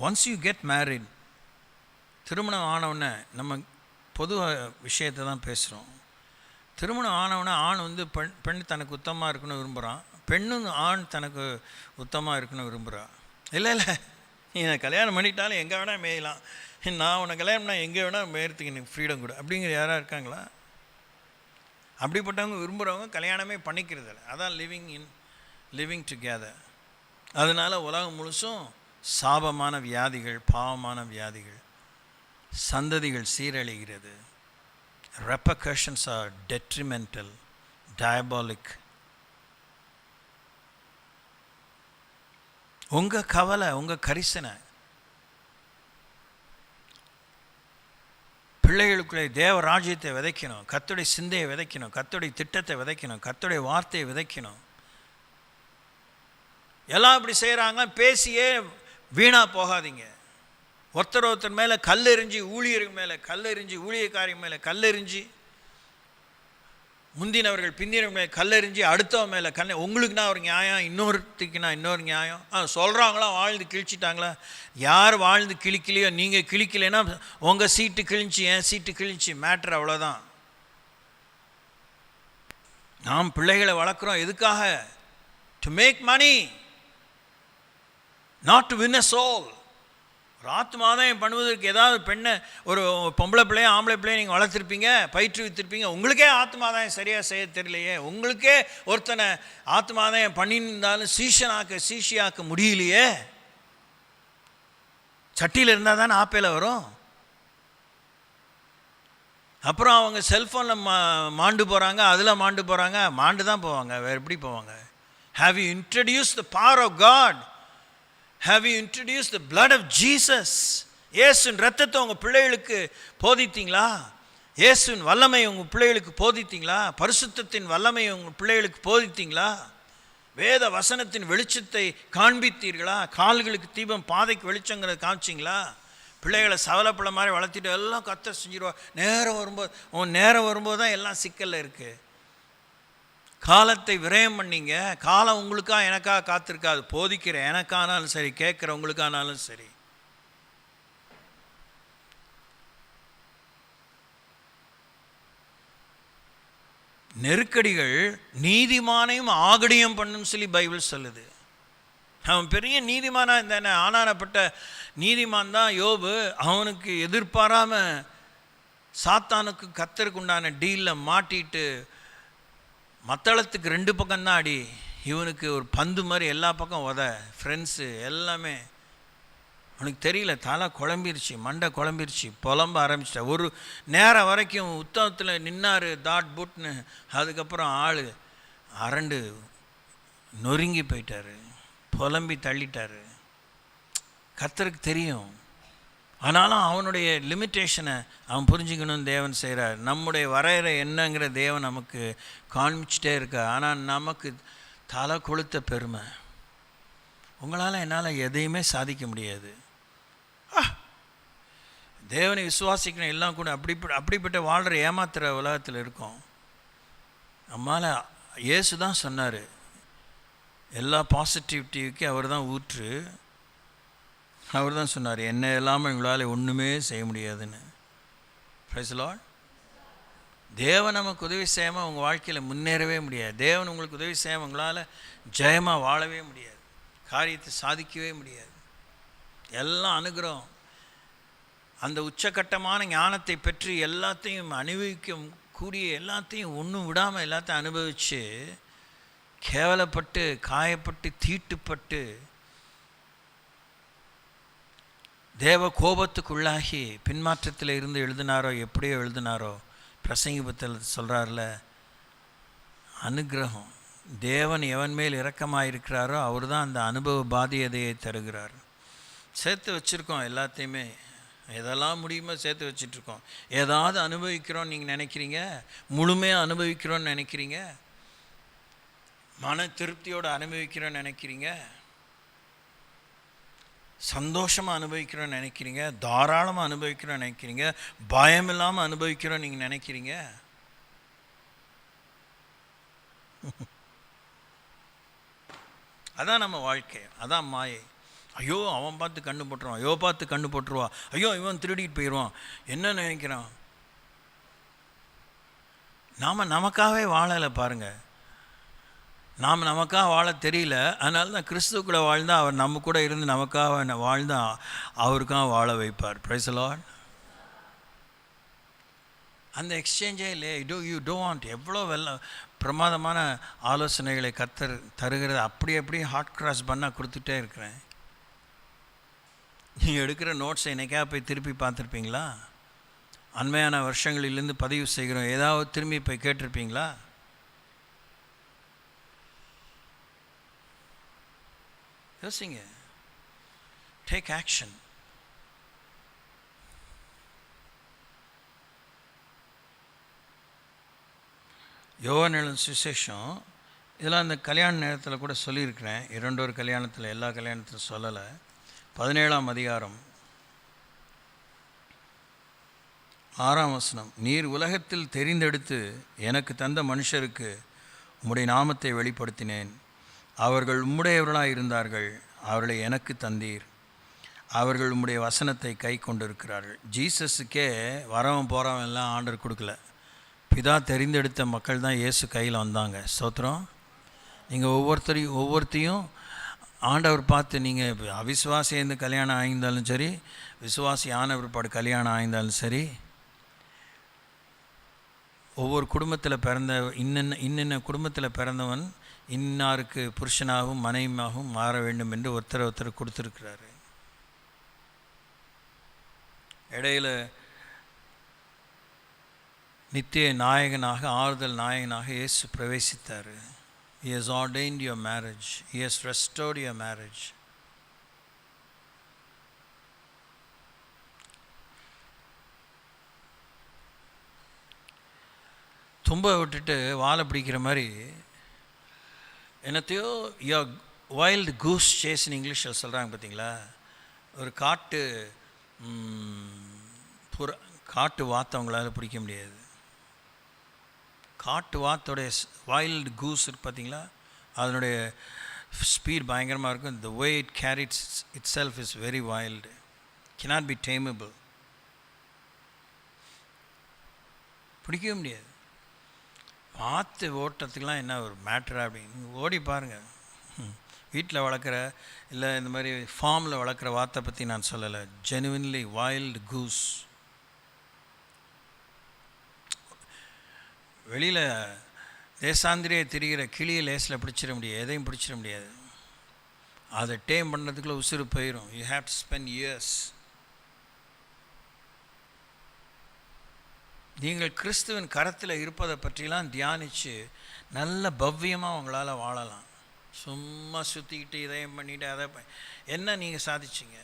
Once you get married, திருமணம் ஆனவுடனே, நம்ம பொது விஷயத்தை தான் பேசுகிறோம். திருமணம் ஆனவுடனே ஆண் வந்து பெண் தனக்கு உத்தமமாக இருக்கணும்னு விரும்புகிறான், பெண்ணும் ஆண் தனக்கு உத்தமமாக இருக்கணும்னு விரும்புகிறான். இல்லை நீ நான் கல்யாணம் பண்ணிட்டாலும் எங்கே வேணால் மேயலாம், நான் உன்னை கல்யாணம் பண்ணால் எங்கே வேணால் மேயறதுக்கு எனக்கு ஃப்ரீடம் கொடு அப்படிங்கிற யாராக இருக்காங்களா? அப்படிப்பட்டவங்க விரும்புகிறவங்க கல்யாணமே பண்ணிக்கிறதில்ல. அதான் லிவிங் டுகெதர். அதனால் உலகம் முழுசும் சாபமான வியாதிகள், பாவமான வியாதிகள், சந்ததிகள் சீரழிகிறது. ரெப்பர்கஷன்ஸ் ஆர் டெட்ரிமெண்டல், டயபாலிக். உங்கள் கவலை, உங்கள் கரிசனை பிள்ளைகளுக்குள்ளே தேவ ராஜ்யத்தை விதைக்கணும், கர்த்தருடைய சிந்தையை விதைக்கணும், கர்த்தருடைய திட்டத்தை விதைக்கணும், கர்த்தருடைய வார்த்தையை விதைக்கணும். எல்லாம் இப்படி செய்கிறாங்க. பேசியே வீணாக போகாதீங்க. ஒருத்தர் மேலே கல்லெறிஞ்சி, ஊழியர்கள் மேலே கல்லெறிஞ்சி, ஊழியக்காரின் மேலே கல்லெறிஞ்சி, முந்தினவர்கள் பிந்தினவர்கள் மேலே கல்லெறிஞ்சி, அடுத்தவன் மேலே உங்களுக்குன்னா ஒரு நியாயம், இன்னொருத்திக்குன்னா இன்னொரு நியாயம். சொல்கிறாங்களா வாழ்ந்து கிழிச்சிட்டாங்களா? யார் வாழ்ந்து கிழிக்கலையோ, நீங்கள் கிழிக்கலைன்னா உங்கள் சீட்டு கிழிஞ்சி, என் சீட்டு கிழிஞ்சி, மேட்ரு அவ்வளோதான். நாம் பிள்ளைகளை வளர்க்குறோம் எதுக்காக? To make money, not to win a soul. ஒரு ஆத்மாதாயம் பண்ணுவதற்கு ஏதாவது பெண்ணை, ஒரு பொம்பளை பிள்ளைய ஆம்பளை பிள்ளைய நீங்கள் வளர்த்துருப்பீங்க, பயிற்றுவித்திருப்பீங்க. உங்களுக்கே ஆத்மாதாயம் சரியாக செய்ய தெரியலையே, உங்களுக்கே ஒருத்தனை ஆத்மாதாயம் பண்ணியிருந்தாலும் சீஷியாக்க முடியலையே. சட்டியில் இருந்தால் தானே ஆப்பையில் வரும். அப்புறம் அவங்க செல்ஃபோனில் மாண்டு போகிறாங்க, அதில் மாண்டு போகிறாங்க. மாண்டு தான் போவாங்க, வேறு எப்படி போவாங்க? Have you introduced the power of God? Have you introduced the blood of Jesus? இயேசுவின் இரத்தத்தை உங்கள் பிள்ளைகளுக்கு போதித்தீங்களா? இயேசுவின் வல்லமை உங்கள் பிள்ளைகளுக்கு போதித்தீங்களா? பரிசுத்தத்தின் வல்லமை உங்கள் பிள்ளைகளுக்கு போதித்தீங்களா? வேத வசனத்தின் வெளிச்சத்தை காண்பித்தீர்களா? கால்களுக்கு தீபம், பாதைக்கு வெளிச்சங்கிறத காமிச்சிங்களா? பிள்ளைகளை சவலப்பழம் மாதிரி வளர்த்திட்டு எல்லாம் கர்த்தர் செஞ்சிருவா. நேரம் வரும்போது தான் எல்லாம் சிக்கலில் இருக்குது. காலத்தை விரயம் பண்ணிங்க. காலம் உங்களுக்காக எனக்காக காத்திருக்காது. போதிக்கிற எனக்கானாலும் சரி, கேட்குற உங்களுக்கானாலும் சரி. நெருக்கடிகள் நீதிமானையும் ஆகடியம் பண்ணுன்னு சொல்லி பைபிள் சொல்லுது. அவன் பெரிய நீதிமானாக இருந்தானே, ஆனானப்பட்ட நீதிமான் தான் யோபு. அவனுக்கு எதிர்பாராமல் சாத்தானுக்கு கர்த்தருக்கு உண்டான டீலில் மாட்டிட்டு மத்தளத்துக்கு 2 பக்கம்தான் அடி, இவனுக்கு ஒரு பந்து மாதிரி எல்லா பக்கம் ஃப்ரெண்ட்ஸு எல்லாமே. அவனுக்கு தெரியல, தலை குழம்பிருச்சு, மண்டை குழம்பிருச்சு, புலம்ப ஆரம்பிச்சிட்டா. ஒரு நேரம் வரைக்கும் உத்தமத்தில் நின்னார் தாட் புட்னு. அதுக்கப்புறம் ஆள் அரண்டு நொறுங்கி போயிட்டார், புலம்பி தள்ளிட்டார். கர்த்தருக்கு தெரியும். ஆனாலும் அவனுடைய லிமிட்டேஷனை அவன் புரிஞ்சுக்கணும்னு தேவன் செய்கிறார். நம்முடைய வரையறை என்னங்கிற தேவன் நமக்கு காண்பிச்சிட்டே இருக்கார். ஆனால் நமக்கு தலை கொளுத்த பெருமை. உங்களால் என்னால் எதையுமே சாதிக்க முடியாது. தேவனை விசுவாசிக்கணும் எல்லாம் கூட அப்படிப்பட்ட வாழ்கிற ஏமாத்துகிற உலகத்தில் இருக்கோம். நம்மால் இயேசு தான் சொன்னார், எல்லா பாசிட்டிவிட்டிக்கு அவர் தான் ஊற்று. அவர் தான் சொன்னார், என்ன இல்லாமல் உங்களால் ஒன்றுமே செய்ய முடியாதுன்னு. Price the Lord. தேவன் நமக்கு உதவி செய்யாமல் உங்கள் வாழ்க்கையில் முன்னேறவே முடியாது. தேவன் உங்களுக்கு உதவி செய்யாமல் உங்களால் ஜெயமாக வாழவே முடியாது, காரியத்தை சாதிக்கவே முடியாது. எல்லாம் அனுகிரகம். அந்த உச்சக்கட்டமான ஞானத்தை பெற்று எல்லாத்தையும் அனுபவிக்கும் கூடிய எல்லாத்தையும் ஒன்றும் விடாமல் எல்லாத்தையும் அனுபவித்து கேவலப்பட்டு காயப்பட்டு தீட்டுப்பட்டு தேவ கோபத்துக்குள்ளாகி பின்மாற்றத்தில் இருந்து எழுதினாரோ எப்படியோ எழுதினாரோ. பிரசங்கி புத்தகத்தில் சொல்கிறார்ல, அனுகிரகம். தேவன் எவன் மேல் இரக்கமாக இருக்கிறாரோ அவர் தான் அந்த அனுபவ பாதியதையை தருகிறார். சேர்த்து வச்சுருக்கோம் எல்லாத்தையுமே, எதெல்லாம் முடியுமோ சேர்த்து வச்சிட்ருக்கோம். ஏதாவது அனுபவிக்கிறோன்னு நீங்கள் நினைக்கிறீங்க, முழுமையாக அனுபவிக்கிறோன்னு நினைக்கிறீங்க, மன திருப்தியோடு அனுபவிக்கிறோன்னு நினைக்கிறீங்க, சந்தோஷமாக அனுபவிக்கிறோன்னு நினைக்கிறீங்க, தாராளமாக அனுபவிக்கிறோன்னு நினைக்கிறீங்க, பயம் இல்லாமல் அனுபவிக்கிறோன்னு நீங்கள் நினைக்கிறீங்க. அதான் நம்ம வாழ்க்கை, அதான் மாயை. ஐயோ அவன் பார்த்து கண்ணு போட்டுருவான், ஐயோ பார்த்து கண்ணு போட்டுருவா, ஐயோ இவன் திருடிட்டு போயிடுவான், என்ன நினைக்கிறான். நாம் நமக்காகவே வாழலை பாருங்கள். நாம் நமக்காக வாழ தெரியல, அதனால தான் கிறிஸ்துக்குள்ளே வாழ்ந்தால் அவர் நம்ம கூட இருந்து நமக்காக வாழ்ந்தால் அவருக்காக வாழ வைப்பார். Price the Lord. அந்த எக்ஸ்சேஞ்சே இல்லை. You don't. எவ்வளோ பிரமாதமான ஆலோசனைகளை கர்த்தர் தருகிறது. அப்படியே ஹார்ட் கிராஸ் பண்ணால் கொடுத்துட்டே இருக்கிறேன். நீங்கள் எடுக்கிற நோட்ஸை என்னைக்கா போய் திருப்பி பார்த்துருப்பீங்களா? அண்மையான வருஷங்களிலேருந்து பதிவு செய்கிறோம், ஏதாவது திரும்பி போய் கேட்டிருப்பீங்களா? யோசிங்க. Take action. யோவான் எழுதின சுவிசேஷம் இதெல்லாம் அந்த கல்யாண நேரத்தில் கூட சொல்லியிருக்கிறேன். 2 கல்யாணத்தில், எல்லா கல்யாணத்திலும் சொல்லலை. 17ஆம் அதிகாரம் 6ஆம் வசனம். நீர் உலகத்தில் தெரிந்தெடுத்து எனக்கு தந்த மனுஷருக்கு உம்முடைய நாமத்தை வெளிப்படுத்தினேன். அவர்கள் உம்முடையவர்களாக இருந்தார்கள், அவர்களை எனக்கு தந்தீர். அவர்கள் உம்முடைய வசனத்தை கை கொண்டிருக்கிறார்கள். ஜீசஸுக்கே வரவன் போகிறவன் எல்லாம் ஆர்டர் கொடுக்கல. பிதா தெரிந்தெடுத்த மக்கள் தான் இயேசு கையில் வந்தாங்க. ஸ்தோத்திரம். நீங்கள் ஒவ்வொருத்தையும் ஆண்டவர் பார்த்து, நீங்கள் அவிசுவாசி இருந்து கல்யாணம் ஆகியிருந்தாலும் சரி, விசுவாசி ஆன பிற்பாடு கல்யாணம் ஆகியிருந்தாலும் சரி, ஒவ்வொரு குடும்பத்தில் பிறந்த இன்னென்ன குடும்பத்தில் பிறந்தவன் இன்னாருக்கு புருஷனாகவும் மனைவியாகவும் மாற வேண்டும் என்று ஒருத்தர் கொடுத்துருக்கிறாரு. இடையில நித்திய நாயகனாக, ஆறுதல் நாயகனாக இயேசு பிரவேசித்தார். He has ordained your marriage. He has restored your marriage. தும்ப விட்டுட்டு வாழை பிடிக்கிற மாதிரி என்னத்தையோ வைல்டு கூஸ் சேஸ்ன்னு இங்கிலீஷில் சொல்கிறாங்க பார்த்தீங்களா? ஒரு காட்டு வாத்தை அவங்களால பிடிக்க முடியாது. காட்டு வாத்தோடைய வைல்டு கூஸ் இருக்கு பார்த்தீங்களா, அதனுடைய ஸ்பீட் பயங்கரமாக இருக்கும். the way it carries itself is very wild, cannot be tameable. பிடிக்கவே முடியாது. வாத்து ஓட்டத்துக்கெலாம் என்ன ஒரு மேட்ரா அப்படின்னு ஓடி பாருங்கள். வீட்டில் வளர்க்குற இல்லை இந்த மாதிரி ஃபார்மில் வளர்க்குற வாத்தை பற்றி நான் சொல்லலை. Genuinely wild goose. வெளியில் தேசாந்திரியை திரிகிற கிளியை லேசில் பிடிச்சிட முடியாது, எதையும் பிடிச்சிட முடியாது. அதை டேம் பண்ணுறதுக்குள்ளே உசுறு போயிடும். You have to spend years. நீங்கள் கிறிஸ்துவின் கரத்தில் இருப்பதை பற்றிலாம் தியானித்து நல்ல பவ்யமாக உங்களால் வாழலாம். சும்மா சுற்றிக்கிட்டு இதையும் பண்ணிவிட்டு அதை என்ன நீங்கள் சாதிச்சிங்க?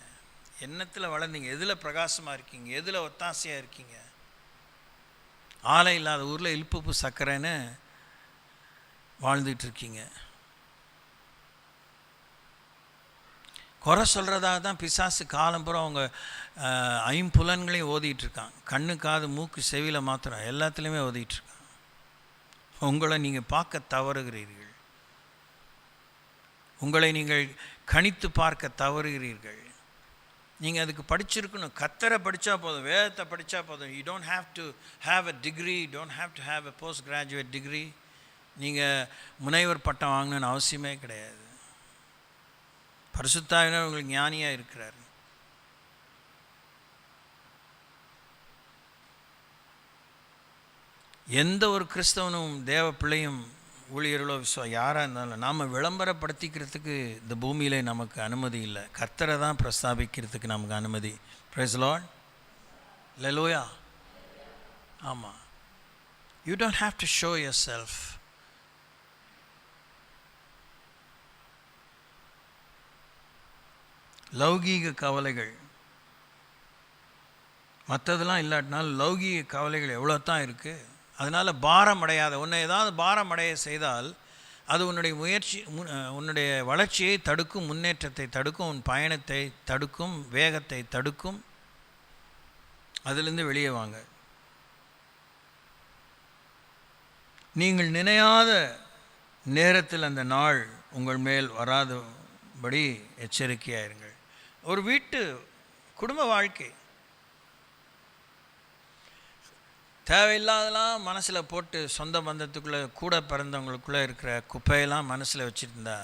எண்ணத்தில் வளர்ந்தீங்க? எதில் பிரகாசமாக இருக்கீங்க? எதில் ஒத்தாசையாக இருக்கீங்க? ஆலை இல்லாத ஊரில் இழுப்புப்பு சக்கரைன்னு வாழ்ந்துட்டு இருக்கீங்க. குறை சொல்கிறதாக தான் பிசாசு காலம்புறம் அவங்க ஐம்புலன்களையும் ஓதிட்டுருக்கான். கண்ணு காது மூக்கு செவியில் மாத்திரம் எல்லாத்துலேயுமே ஓதிட்டுருக்கான். உங்களை நீங்கள் பார்க்க தவறுகிறீர்கள். உங்களை நீங்கள் கணித்து பார்க்க தவறுகிறீர்கள். நீங்கள் அதுக்கு படிச்சிருக்கணும். கர்த்தரை படித்தா போதும், வேதத்தை படித்தா போதும். You don't have to have a degree, don't have to have a post graduate degree. நீங்கள் முனைவர் பட்டம் வாங்கணுன்னு அவசியமே கிடையாது. பரிசுத்தாவினர் உங்களுக்கு ஞானியாக இருக்கிறார். எந்த ஒரு கிறிஸ்தவனும் தேவ பிள்ளையும் ஊழியர்களோ யாராக இருந்தாலும் நாம் விளம்பரப்படுத்திக்கிறதுக்கு இந்த பூமியிலே நமக்கு அனுமதி இல்லை. கர்த்தரை தான் பிரஸ்தாபிக்கிறதுக்கு நமக்கு அனுமதி. Praise lord. அல்லேலூயா. ஆமாம். You don't have to show yourself. லௌகீக கவலைகள் மற்றதெல்லாம் இல்லாட்டினாலும் லௌகீக கவலைகள் எவ்வளோ தான் இருக்குது. அதனால் பாரம் அடையாத உன்னை ஏதாவது பாரம் அடைய செய்தால் அது உன்னுடைய முயற்சி, உன்னுடைய வளர்ச்சியை தடுக்கும், முன்னேற்றத்தை தடுக்கும், உன் பயணத்தை தடுக்கும், வேகத்தை தடுக்கும். அதிலிருந்து வெளியே வாங்க. நீங்கள் நினையாத நேரத்தில் அந்த நாள் உங்கள் மேல் வராதபடி எச்சரிக்கையாயிருங்கள். ஒரு வீட்டு குடும்ப வாழ்க்கை தேவையில்லாதெல்லாம் மனசில் போட்டு சொந்த பந்தத்துக்குள்ளே கூட பிறந்தவங்களுக்குள்ளே இருக்கிற குப்பையெல்லாம் மனசில் வச்சுருந்தா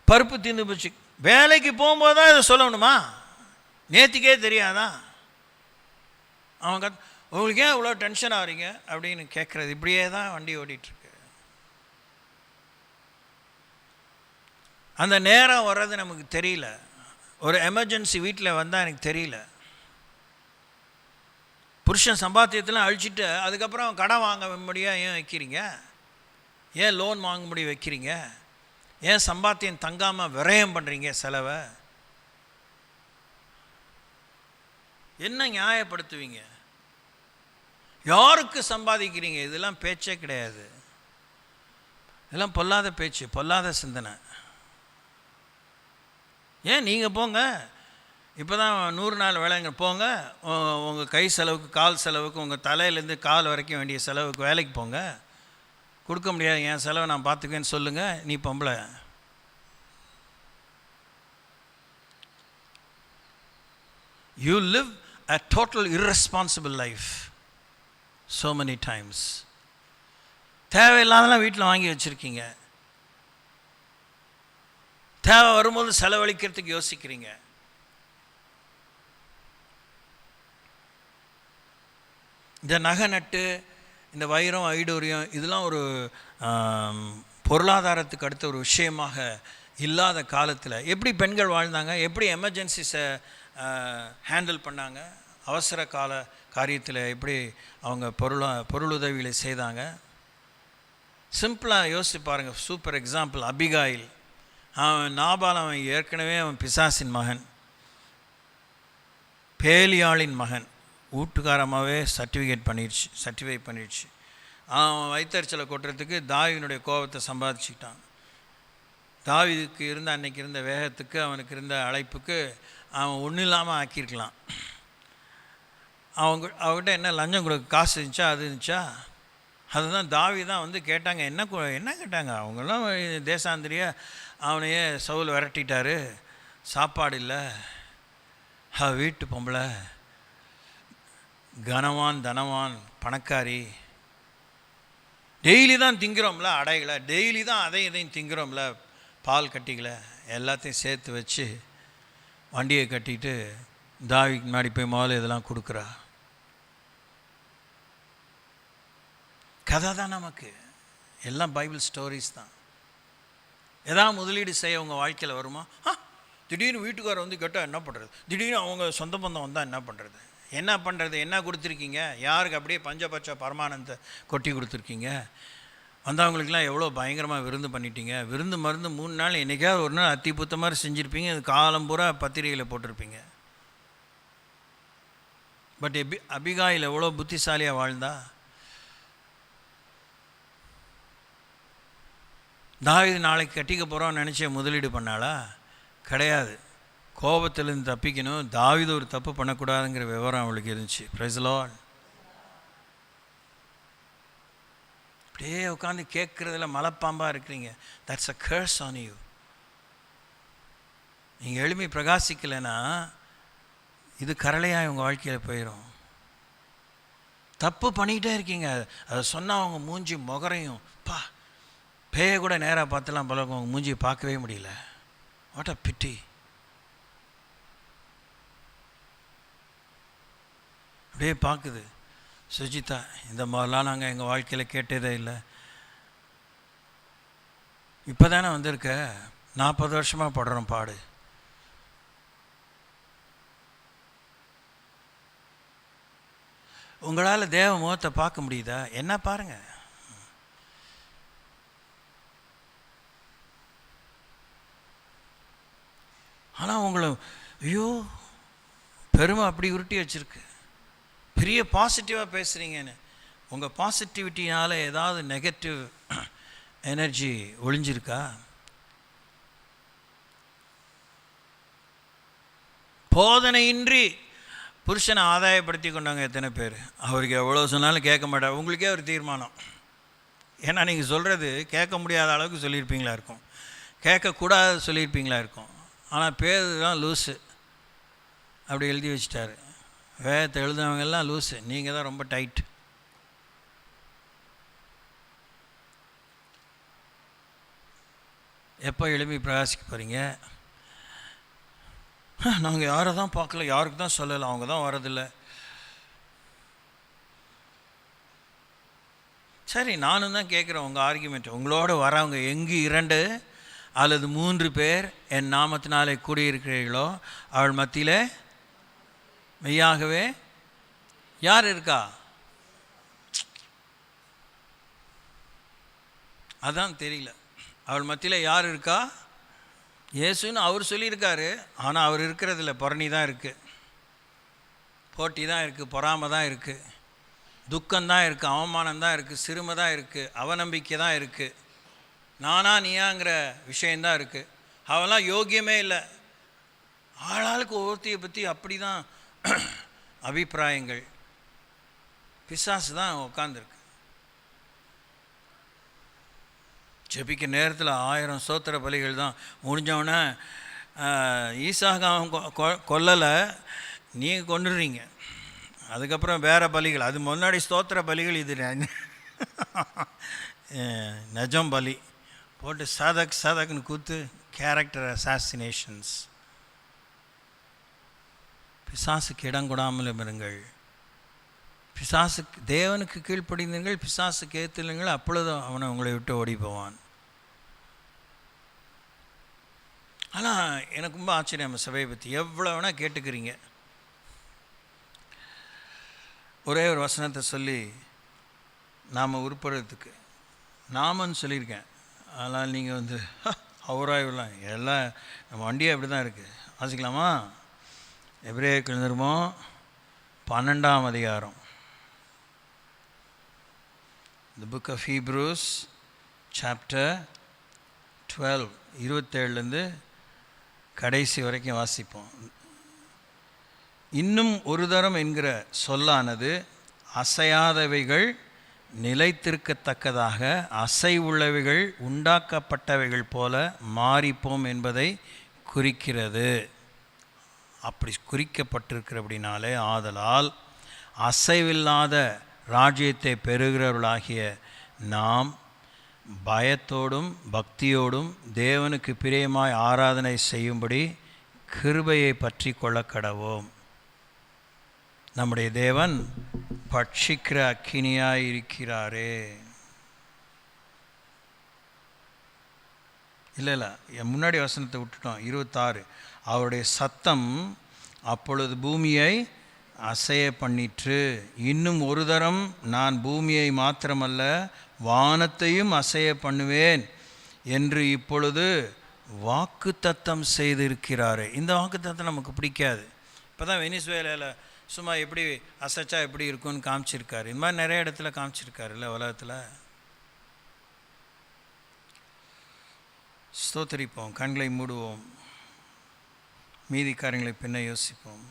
பருப்பு தீர்ந்து போச்சு. வேலைக்கு போகும்போது தான் இதை சொல்லணுமா? நேற்றுக்கே தெரியாதா? அவங்க உங்களுக்கு ஏன் இவ்வளோ டென்ஷன் ஆகிறீங்க அப்படின்னு கேட்குறது. இப்படியே தான் வண்டி ஓடிட்டுருக்கு. அந்த நேரம் வர்றது நமக்கு தெரியல. ஒரு எமர்ஜென்சி வீட்டில் வந்தால் எனக்கு தெரியல. புருஷன் சம்பாத்தியத்தெல்லாம் அழிச்சிட்டு அதுக்கப்புறம் கடன் வாங்க முடியாது ஏன் வைக்கிறீங்க? ஏன் லோன் வாங்க முடியும் வைக்கிறீங்க? ஏன் சம்பாத்தியம் தங்காமல் விரயம் பண்ணுறீங்க செலவை? என்ன நியாயப்படுத்துவீங்க? யாருக்கு சம்பாதிக்கிறீங்க? இதெல்லாம் பேச்சே கிடையாது. இதெல்லாம் பொல்லாத பேச்சு, பொல்லாத சிந்தனை. ஏன் நீங்கள் போங்க, இப்போ தான் 100 நாள் வேலைங்க போங்க, உங்கள் கை செலவுக்கு கால் செலவுக்கு உங்கள் தலையிலேருந்து கால் வரைக்கும் வேண்டிய செலவுக்கு வேலைக்கு போங்க. கொடுக்க முடியாது, என் செலவை நான் பார்த்துக்குவேன்னு சொல்லுங்கள். நீ பொம்பளை. You live a total irresponsible life so many times. தேவையில்லாதெல்லாம் வீட்டில் வாங்கி வச்சுருக்கீங்க. தேவை வரும்போது செலவழிக்கிறதுக்கு யோசிக்கிறீங்க. இந்த நகை நட்டு, இந்த வைரம் ஐடூரியம் இதெல்லாம் ஒரு பொருளாதாரத்துக்கு அடுத்த ஒரு விஷயமாக இல்லாத காலத்தில் எப்படி பெண்கள் வாழ்ந்தாங்க? எப்படி எமர்ஜென்சிஸை ஹேண்டில் பண்ணாங்க? அவசர கால காரியத்தில் எப்படி அவங்க பொருளுதவிகளை செய்தாங்க? சிம்பிளாக யோசித்து பாருங்கள். Super example Abigail. நாபால் அவன் ஏற்கனவே அவன் பிசாசின் மகன், பேலியாளின் மகன். வீட்டுக்காரமாகவே சர்டிஃபை பண்ணிடுச்சு. அவன் வயிற்றுச்சலை கொட்டுறதுக்கு தாவீதுனுடைய கோபத்தை சம்பாதிச்சுக்கிட்டான். தாவீதுக்கு இருந்த அன்னைக்கு இருந்த வேகத்துக்கு அவனுக்கு இருந்த அழைப்புக்கு அவன் ஒன்றும் இல்லாமல் ஆக்கியிருக்கலாம். அவங்ககிட்ட என்ன லஞ்சம் கொடுக்க காசு இருந்துச்சா? அது இருந்துச்சா? அதுதான் தாவீது தான் வந்து கேட்டாங்க. என்ன கேட்டாங்க? அவங்களாம் தேசாந்திரியா அவனையே சவுல் விரட்டிட்டாரு. சாப்பாடு இல்லை, வீட்டு பொம்பளை, கனவான் தனவான் பணக்காரி, டெய்லி தான் திங்கிறோம்ல அடைகளை, டெய்லி தான் இதையும் திங்கிறோம்ல பால் கட்டிகளை, எல்லாத்தையும் சேர்த்து வச்சு வண்டியை கட்டிட்டு தாவீதுக்கு முன்னாடி போய் முதல்ல இதெல்லாம் கொடுக்குறா. கதை தான் நமக்கு, எல்லாம் பைபிள் ஸ்டோரிஸ் தான். எதாவது முதலீடு செய்ய உங்கள் வாழ்க்கையில் வருமா? திடீர்னு வீட்டுக்காரர் வந்து கேட்டால் என்ன பண்ணுறது, திடீர்னு அவங்க சொந்த பந்தம் வந்தால் என்ன பண்ணுறது, என்ன கொடுத்துருக்கீங்க, யாருக்கு அப்படியே பஞ்சபட்ச பரமானந்த கொட்டி கொடுத்துருக்கீங்க, வந்தவங்களுக்கெல்லாம் எவ்வளோ பயங்கரமாக விருந்து பண்ணிட்டீங்க, விருந்து மருந்து 3 நாள் என்றைக்காவது ஒரு நாள் அத்தி புத்த மாதிரி செஞ்சுருப்பீங்க, அது காலம் பூரா பத்திரிகையில் போட்டிருப்பீங்க. பட் அபிகாயில் எவ்வளோ புத்திசாலியாக வாழ்ந்தா. தாவீது நாளைக்கு கட்டிக்க போகிறோன்னு நினச்ச முதலீடு பண்ணாளா? கிடையாது. கோபத்திலேருந்து தப்பிக்கணும், தாவீது ஒரு தப்பு பண்ணக்கூடாதுங்கிற விவரம் அவளுக்கு இருந்துச்சு. Praise the lord. அப்படியே உட்காந்து கேட்குறதுல மலைப்பாம்பாக இருக்கிறீங்க. That's a curse on you. நீங்கள் எளிமை பிரகாசிக்கலைன்னா இது கரளையாக உங்கள் வாழ்க்கையில் போயிடும். தப்பு பண்ணிக்கிட்டே இருக்கீங்க. அதை சொன்னால் அவங்க மூஞ்சி முகரையும் பேய கூட நேராக பார்த்துலாம் போல அவங்க மூஞ்சியை பார்க்கவே முடியல. வாட் அ பிட்டி. அப்படியே பார்க்குது சுஜிதா, இந்த மாதிரிலாம் நாங்கள் எங்கள் வாழ்க்கையில் கேட்டதே இல்லை. இப்போ தானே வந்திருக்க, 40 வருஷமாக படுறோம் பாடு. உங்களால் தேவ முகத்தை பார்க்க முடியுதா? என்ன பாருங்கள். ஆனால் உங்களை ஐயோ பெருமை அப்படி உருட்டி வச்சுருக்கு. பெரிய பாசிட்டிவாக பேசுகிறீங்கன்னு. உங்கள் பாசிட்டிவிட்டினால் ஏதாவது நெகட்டிவ் எனர்ஜி ஒளிஞ்சிருக்கா? போதனையின்றி புருஷனை ஆதாயப்படுத்தி கொண்டாங்க எத்தனை பேர்? அவருக்கு எவ்வளோ சொன்னாலும் கேட்க மாட்டார். உங்களுக்கே ஒரு தீர்மானம். ஏன்னா நீங்கள் சொல்கிறது கேட்க முடியாத அளவுக்கு சொல்லியிருப்பீங்களா இருக்கும், கேட்கக்கூடாது சொல்லியிருப்பீங்களா இருக்கும். ஆனால் பேர் தான் லூஸு அப்படி எழுதி வச்சிட்டாரு. வேதத்தை எழுதுனவங்கெல்லாம் லூஸு, நீங்கள் தான் ரொம்ப டைட். எப்போ எளிமை பிரகாசிக்க போகிறீங்க? நாங்கள் யாரை தான் பார்க்கல, யாருக்கு தான் சொல்லலை, அவங்க தான் வரதில்லை. சரி, நானும் தான் கேட்குறேன் உங்கள் ஆர்கியூமெண்ட். உங்களோட வரவங்க எங்கு 2 அல்லது 3 பேர் என் நாமத்தினாலே கூடியிருக்கிறீர்களோ அவள் மத்தியில் மெய்யாகவே யார் இருக்கா? அதான் தெரியல. அவள் மத்தியில் யார் இருக்கா? இயேசுன்னு அவர் சொல்லியிருக்காரு. ஆனால் அவர் இருக்கிறதில்ல. புறணி தான் இருக்குது, போட்டி தான் இருக்குது, பொறாமை தான் இருக்குது, துக்கம்தான் இருக்குது, அவமானம் தான் இருக்குது, சிறுமை தான் இருக்குது, அவநம்பிக்கை தான் இருக்குது, நானா நீயாங்கிற விஷயந்தான் இருக்குது. அவெல்லாம் யோகியமே இல்லை. ஆளாளுக்கு ஒவ்வொருத்தையை பற்றி அப்படி தான் அபிப்பிராயங்கள். பிசாசு தான் உட்காந்துருக்கு. ஜெபிக்க நேரத்தில் 1000 ஸ்தோத்திர பலிகள் தான். முடிஞ்சவொடனே ஈசாக அவன் கொல்லலை, நீங்கள் கொண்டுடுறீங்க. அதுக்கப்புறம் வேறு பலிகள், அது முன்னாடி ஸ்தோத்திர பலிகள், இது நஜம் பலி போட்டு சதக்குன்னு கூத்து கேரக்டர் அசாசினேஷன்ஸ். பிசாசுக்கு இடம் கொடாமலும் இருங்கள். பிசாசுக்கு தேவனுக்கு கீழ்ப்படிந்தீர்கள், பிசாசுக்கு ஏற்றுங்கள், அப்பொழுது அவனை உங்களை விட்டு ஓடி போவான். ஆனால் எனக்கு ரொம்ப ஆச்சரியம் நம்ம சபையை பற்றி. எவ்வளோ வேணால் கேட்டுக்கிறீங்க. ஒரே ஒரு வசனத்தை சொல்லி நாம் உருப்படுறதுக்கு நாமன்னு சொல்லியிருக்கேன். அதனால் நீங்கள் வந்து அவராய்லாம் எல்லாம் நம்ம வண்டியே அப்படி தான் இருக்குது. வாசிக்கலாமா? எபிரேயருக்கு எழுந்திருமோ 12ஆம் அதிகாரம், The book of Hebrews chapter 12 27லேருந்து கடைசி வரைக்கும் வாசிப்போம். இன்னும் ஒரு தரம் என்கிற சொல்லானது அசையாதவைகள் நிலைத்திருக்கத்தக்கதாக அசைவுள்ளவைகள் உண்டாக்கப்பட்டவைகள் போல மாறிப்போம் என்பதை குறிக்கிறது. அப்படி குறிக்கப்பட்டிருக்கிறபடினாலே ஆதலால் அசைவில்லாத ராஜ்யத்தை பெறுகிறவர்களாகிய நாம் பயத்தோடும் பக்தியோடும் தேவனுக்கு பிரியமாய் ஆராதனை செய்யும்படி கிருபையை பற்றி கொள்ள கடவோம். நம்முடைய தேவன் பட்சிக்கிற அக்கினியாய் இருக்கிறாரே. இல்லை என் முன்னாடி வசனத்தை விட்டுட்டோம். 26, அவருடைய சத்தம் அப்பொழுது பூமியை அசைய பண்ணிற்று. இன்னும் ஒரு தரம் நான் பூமியை மாத்திரமல்ல வானத்தையும் அசைய பண்ணுவேன் என்று இப்பொழுது வாக்கு தத்தம் செய்திருக்கிறாரு. இந்த வாக்கு தத்தம் நமக்கு பிடிக்காது. இப்போ தான் வெனிசுவேலாவில் சும்மா எப்படி அசைச்சா எப்படி இருக்கும்னு காமிச்சிருக்காரு. இந்த மாதிரி நிறைய இடத்துல காமிச்சிருக்காரு இல்லை உலகத்தில். ஸ்தோத்திரிப்போம், கண்களை மூடுவோம், மீதி காரியங்களை பின்ன யோசிப்போம்.